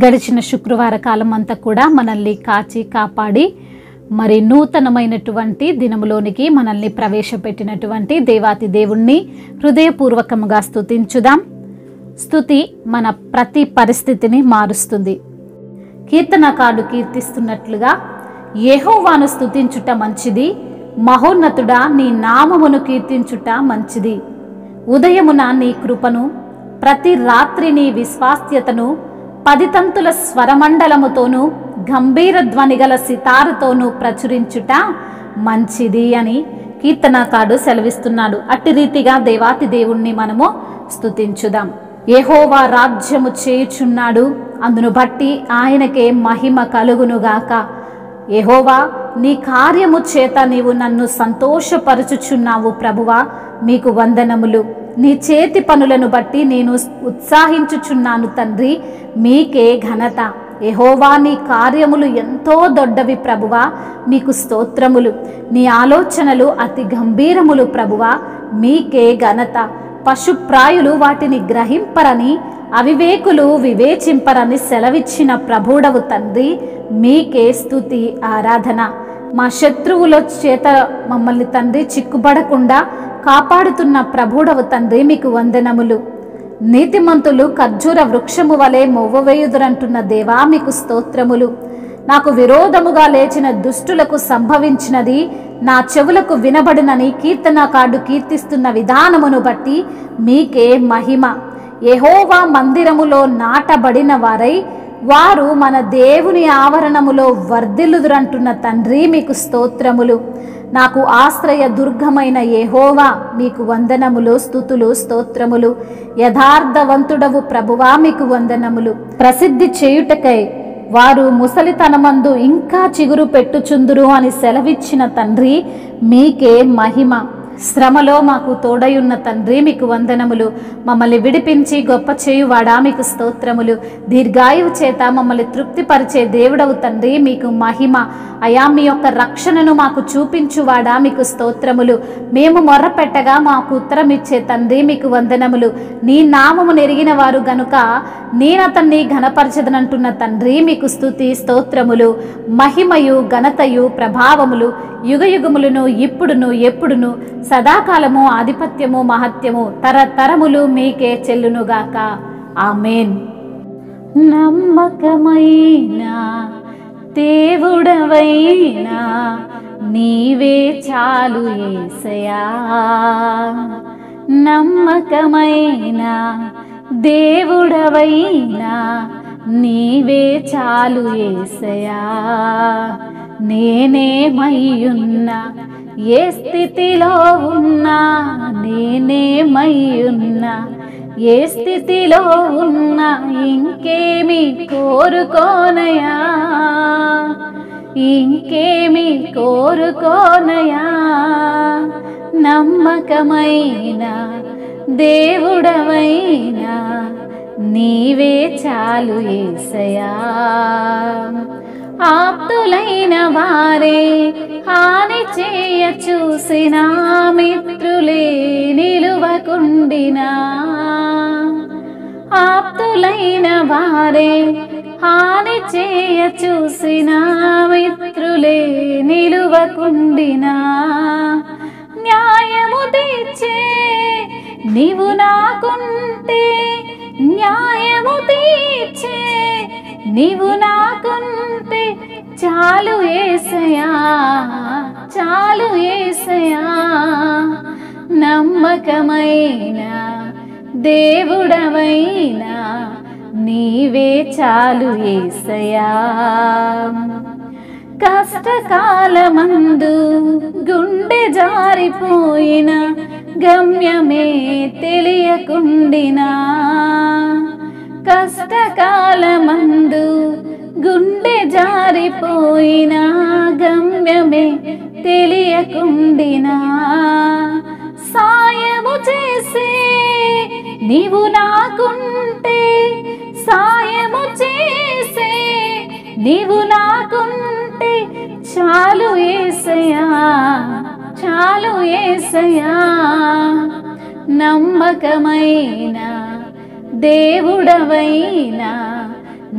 గడిచిన శుక్రవార కాలం అంతా కూడా మనల్ని కాచి కాపాడి మరి నూతనమైనటువంటి దినములోనికి మనల్ని ప్రవేశపెట్టినటువంటి దేవాతి దేవుణ్ణి హృదయపూర్వకముగా స్తుతించుదాం. స్తుతి మన ప్రతి పరిస్థితిని మారుస్తుంది. కీర్తనకారుడు కీర్తిస్తున్నట్లుగా, యెహోవాను స్తుతించుట మంచిది, మహోన్నతుడా నీ నామమును కీర్తించుట మంచిది. ఉదయమున నీ కృపను, ప్రతి రాత్రి నీ విశ్వాస్యతను 10 తంతుల స్వరమండలముతోనూ గంభీర ధ్వనిగల సితారుతోనూ ప్రచురించుట మంచిది అని కీర్తనకారుడు సెలవిస్తున్నాడు. అట్టి రీతిగా దేవాతి దేవుణ్ణి మనము స్తుతించుదాం. యెహోవా రాజ్యము చేయుచున్నాడు, అందును బట్టి ఆయనకే మహిమ కలుగునుగాక. యెహోవా నీ కార్యము చేత నీవు నన్ను సంతోషపరచుచున్నావు ప్రభువా, మీకు వందనములు. నీ చేతి పనులను బట్టి నేను ఉత్సాహించుచున్నాను తండ్రి, మీకే ఘనత. యెహోవా నీ కార్యములు ఎంతో దొడ్డవి ప్రభువా, మీకు స్తోత్రములు. నీ ఆలోచనలు అతి గంభీరములు ప్రభువా, మీకే ఘనత. పశుప్రాయులు వాటిని గ్రహింపరని, అవివేకులు వివేచింపరని సెలవిచ్చిన ప్రభుడవు తండ్రి, మీకే స్తుతి ఆరాధన. మా శత్రువుల చేత మమ్మల్ని తండ్రి చిక్కుబడకుండా కాపాడుతున్న ప్రభుడవు తండ్రి, మీకు వందనములు. నీతిమంతులు ఖర్జూర వృక్షము వలె మొవ్వవేయుదురంటున్న దేవా, మీకు స్తోత్రములు. నాకు విరోధముగా లేచిన దుష్టులకు సంభవించినది నా చెవులకు వినబడినని కీర్తనకారుడు కీర్తిస్తున్న విధానమును బట్టి మీకే మహిమ. యెహోవా మందిరములో నాటబడిన వారై వారు మన దేవుని ఆవరణములో వర్ధిల్లుదురంటున్న తండ్రి, మీకు స్తోత్రములు. నాకు ఆశ్రయ దుర్గమైన యెహోవా, మీకు వందనములు, స్తుతులు, స్తోత్రములు. యథార్థవంతుడవు ప్రభువా, మీకు వందనములు. ప్రసిద్ధి చేయుటకై వారు ముసలితనమందు ఇంకా చిగురు పెట్టుచుందురు అని సెలవిచ్చిన తండ్రి, మీకే మహిమ. శ్రమలో మాకు తోడయున్న తండ్రి, మీకు వందనములు. మమ్మల్ని విడిపించి గొప్ప చేయువాడా, మీకు స్తోత్రములు. దీర్ఘాయువు చేత మమ్మల్ని తృప్తిపరిచే దేవుడవు తండ్రి, మీకు మహిమ. అయా మీ యొక్క రక్షణను మాకు చూపించువాడా, మీకు స్తోత్రములు. మేము మొర్రపెట్టగా మాకు ఉత్తరం ఇచ్చే తండ్రి, మీకు వందనములు. నీ నామము నెరిగిన వారు గనుక నేనతన్ని ఘనపరచదనంటున్న తండ్రి, మీకు స్తుతి స్తోత్రములు. మహిమయు ఘనతయు ప్రభావములు యుగయుగములను ఇప్పుడును ఎప్పుడును సదాకాలము ఆధిపత్యము మహత్యము తరతరములు మీకే చెల్లునుగాక. ఆమేన్. నమ్మకమైన దేవుడవైనా నీవే చాలు యేసయ్యా, నమ్మకమైన దేవుడవైనా నీవే చాలు యేసయ్యా. నేనేమయ్యున్నా, ఏ స్థితిలో ఉన్నా, నేనేమయ్యున్నా, ఏ స్థితిలో ఉన్నా, ఇంకేమి కోరుకోనయా, ఇంకేమి కోరుకోనయా. నమ్మకమైన దేవుడవైనా నీవే చాలు యేసయ్యా. ఆప్తులైన వారే హాని చేయ చూసిన మిత్రులే నిలువకుండినా, ఆప్తులైన వారే హాని చేయ చూసిన మిత్రులే నిలువకుండినా, న్యాయము తీర్చే నీవు నాకుంటే, న్యాయము తీర్చే నీవు నాకుంటే చాలు యేసయ్యా, చాలు యేసయ్యా. నమ్మకమైన దేవుడవైనా నీవే చాలు యేసయ్యా. కష్టకాలమందు గుండె జారిపోయిన, గమ్యమే తెలియకుండినా, కష్టకాలమందు గుండె జారిపోయిన, గమ్యమే తెలియకుండినా, సాయము చేసే నీవు నాకుంటే, సాయము చేసే నీవు నాకుంటే చాలు యేసయ్యా, చాలు యేసయ్యా. నమ్మకమైన దేవుడవైనా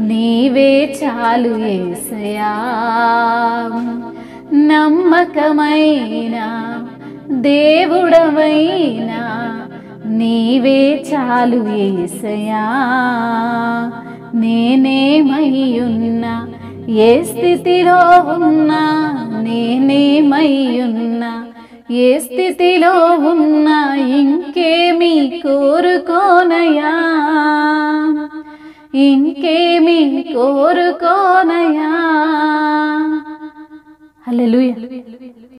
నీవే చాలు యేసయ్యా. నమ్మకమైన దేవుడవైనా నీవే చాలు యేసయ్యా. నేనేమయ్యున్నా ఏ స్థితిలో ఉన్నా, నేనేమయ్యున్నా ఏ స్థితిలో ఉన్నా, ఇంకేమీ కోరుకోనయా, ఇంకేమీ కోరుకోనయా. హల్లెలూయా.